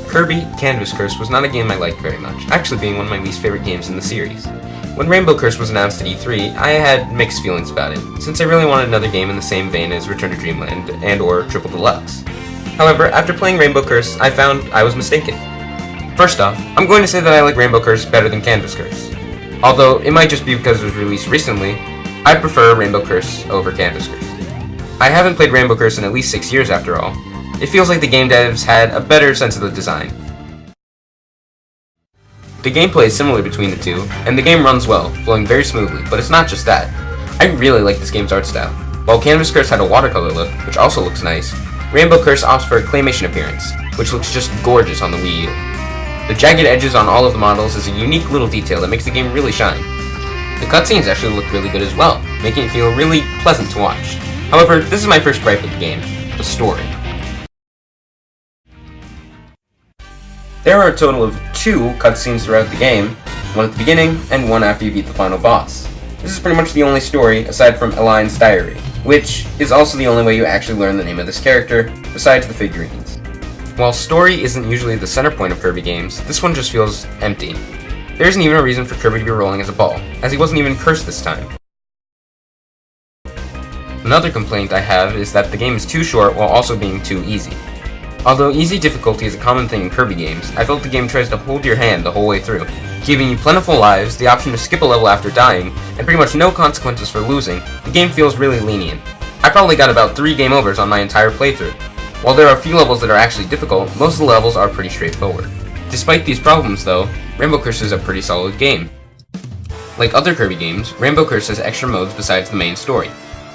Kirby Canvas Curse was not a game I liked very much, actually being one of my least favorite games in the series. When Rainbow Curse was announced at E3, I had mixed feelings about it, since I really wanted another game in the same vein as Return to Dreamland and or Triple Deluxe. However, after playing Rainbow Curse, I found I was mistaken. First off, I'm going to say that I like Rainbow Curse better than Canvas Curse. Although, it might just be because it was released recently, I prefer Rainbow Curse over Canvas Curse. I haven't played Rainbow Curse in at least 6 years after all. It feels like the game devs had a better sense of the design. The gameplay is similar between the two, and the game runs well, flowing very smoothly, but it's not just that. I really like this game's art style. While Canvas Curse had a watercolor look, which also looks nice, Rainbow Curse opts for a claymation appearance, which looks just gorgeous on the Wii U. The jagged edges on all of the models is a unique little detail that makes the game really shine. The cutscenes actually look really good as well, making it feel really pleasant to watch. However, this is my first gripe with the game: the story. There are a total of 2 cutscenes throughout the game, one at the beginning and one after you beat the final boss. This is pretty much the only story aside from Elaine's diary, which is also the only way you actually learn the name of this character, besides the figurines. While story isn't usually the center point of Kirby games, this one just feels empty. There isn't even a reason for Kirby to be rolling as a ball, as he wasn't even cursed this time. Another complaint I have is that the game is too short while also being too easy. Although easy difficulty is a common thing in Kirby games, I felt the game tries to hold your hand the whole way through, giving you plentiful lives, the option to skip a level after dying, and pretty much no consequences for losing. The game feels really lenient. I probably got about 3 game overs on my entire playthrough. While there are a few levels that are actually difficult, most of the levels are pretty straightforward. Despite these problems though, Rainbow Curse is a pretty solid game. Like other Kirby games, Rainbow Curse has extra modes besides the main story.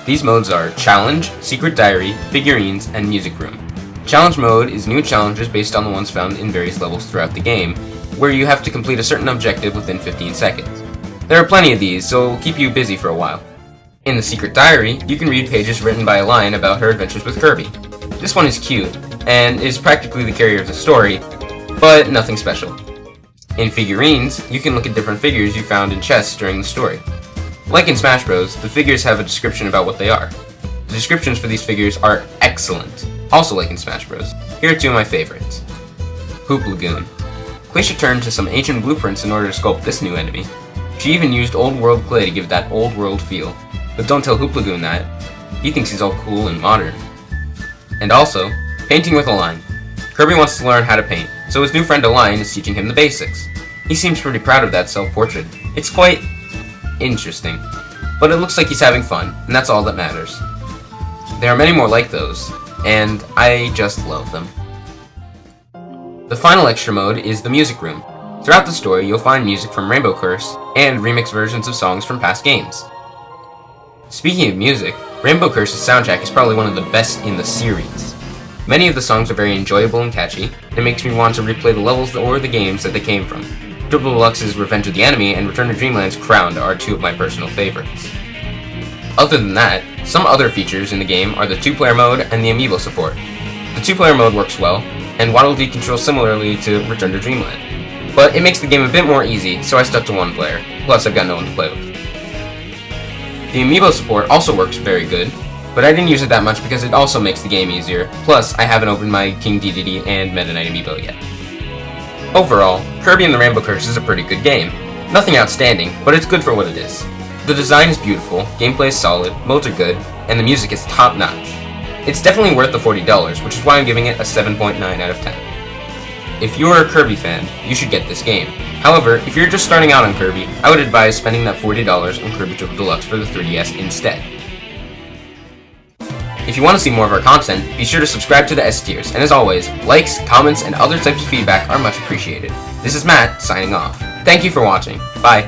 These modes are Challenge, Secret Diary, Figurines, and Music Room. Challenge mode is new challenges based on the ones found in various levels throughout the game, where you have to complete a certain objective within 15 seconds. There are plenty of these, so it'll keep you busy for a while. In the Secret Diary, you can read pages written by Elaine about her adventures with Kirby. This one is cute, and is practically the carrier of the story, but nothing special. In Figurines, you can look at different figures you found in chests during the story. Like in Smash Bros., the figures have a description about what they are. The descriptions for these figures are excellent. Also like in Smash Bros. Here are 2 of my favorites. Hoop Lagoon. Quaisha turned to some ancient blueprints in order to sculpt this new enemy. She even used old world clay to give that old world feel. But don't tell Hoop Lagoon that. He thinks he's all cool and modern. And also, painting with Elaine. Kirby wants to learn how to paint, so his new friend Elaine is teaching him the basics. He seems pretty proud of that self-portrait. It's quite interesting. But it looks like he's having fun, and that's all that matters. There are many more like those, and I just love them. The final extra mode is the Music Room. Throughout the story, you'll find music from Rainbow Curse and remix versions of songs from past games. Speaking of music, Rainbow Curse's soundtrack is probably one of the best in the series. Many of the songs are very enjoyable and catchy, and it makes me want to replay the levels or the games that they came from. Triple Deluxe's Revenge of the Enemy and Return to Dreamland's Crowned are 2 of my personal favorites. Other than that, some other features in the game are the 2-player mode and the amiibo support. The 2-player mode works well, and Waddle Dee controls similarly to Return to Dreamland. But it makes the game a bit more easy, so I stuck to 1 player, plus I've got no one to play with. The amiibo support also works very good, but I didn't use it that much because it also makes the game easier, plus I haven't opened my King Dedede and Meta Knight amiibo yet. Overall, Kirby and the Rainbow Curse is a pretty good game. Nothing outstanding, but it's good for what it is. The design is beautiful, gameplay is solid, modes are good, and the music is top-notch. It's definitely worth the $40, which is why I'm giving it a 7.9 out of 10. If you're a Kirby fan, you should get this game. However, if you're just starting out on Kirby, I would advise spending that $40 on Kirby Triple Deluxe for the 3DS instead. If you want to see more of our content, be sure to subscribe to the S tiers, and as always, likes, comments, and other types of feedback are much appreciated. This is Matt, signing off. Thank you for watching. Bye.